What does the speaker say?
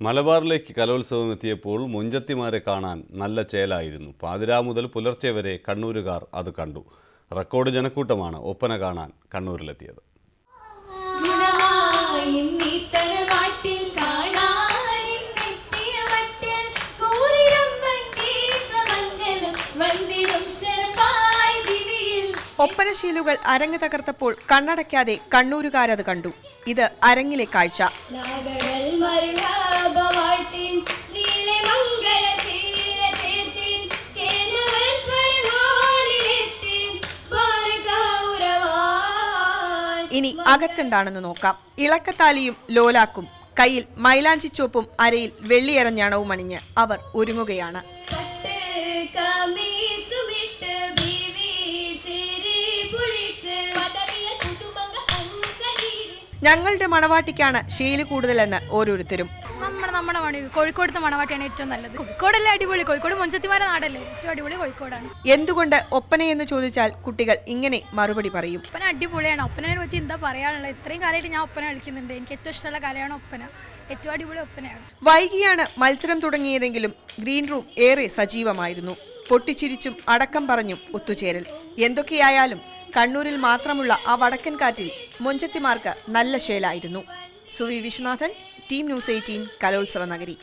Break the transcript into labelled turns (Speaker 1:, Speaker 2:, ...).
Speaker 1: മലബാറിലേക്ക് കലോത്സവം എത്തിയപ്പോൾ മുഞ്ചത്തിമാരെ കാണാൻ നല്ല ചേലായിരുന്നു. പാതിരാ മുതൽ പുലർച്ചെ വരെ കണ്ണൂരുകാർ അത് കണ്ടു. റെക്കോർഡ് ജനക്കൂട്ടമാണ് ഒപ്പന കാണാൻ കണ്ണൂരിലെത്തിയത്.
Speaker 2: ഒപ്പനശീലുകൾ അരങ്ങ് തകർത്തപ്പോൾ കണ്ണടയ്ക്കാതെ കണ്ണൂരുകാരത് കണ്ടു. ഇത് അരങ്ങിലെ കാഴ്ച. ഇനി അകത്തെന്താണെന്ന് നോക്കാം. ഇളക്കത്താലിയും ലോലാക്കും, കയ്യിൽ മൈലാഞ്ചിച്ചോപ്പും അരയിൽ വെള്ളിയരഞ്ഞാണവും അണിഞ്ഞ് അവർ ഒരുങ്ങുകയാണ്. ഞങ്ങളുടെ മണവാട്ടിക്കാണ് ശീലി കൂടുതലെന്ന് ഓരോരുത്തരും.
Speaker 3: നമ്മുടെ കോഴിക്കോടത്തെ മണവാട്ടിയാണ് ഏറ്റവും നല്ലത്. കോഴിക്കോടല്ലേ അടിപൊളി, കോഴിക്കോട് മുഞ്ചത്തിമാരെ നാടല്ലേ, ഏറ്റവും അടിപൊളി കോഴിക്കോടാണ്.
Speaker 2: എന്തുകൊണ്ട് ഒപ്പനയെന്ന് ചോദിച്ചാൽ കുട്ടികൾ ഇങ്ങനെ മറുപടി പറയും.
Speaker 3: ഒപ്പന അടിപൊളിയാണ്. ഒപ്പനെ പറ്റി എന്താ പറയാനുള്ളത്? ഇത്രയും കാലമായിട്ട് ഞാൻ ഒപ്പന കളിക്കുന്നുണ്ട്. എനിക്ക് ഏറ്റവും ഇഷ്ടമുള്ള കലയാണ് ഒപ്പന. ഏറ്റവും അടിപൊളി ഒപ്പനയാണ്.
Speaker 2: വൈകിയാണ് മത്സരം തുടങ്ങിയതെങ്കിലും ഗ്രീൻ റൂം ഏറെ സജീവമായിരുന്നു. പൊട്ടിച്ചിരിച്ചും അടക്കം പറഞ്ഞും ഒത്തുചേരൽ. എന്തൊക്കെയായാലും കണ്ണൂരിൽ മാത്രമുള്ള ആ വടക്കൻ കാറ്റിൽ മൊഞ്ചത്തിമാർക്ക് നല്ല ശേലായിരുന്നു. സുവി വിശ്വനാഥൻ, ടീം ന്യൂസ് 18, കലോത്സവ നഗരി.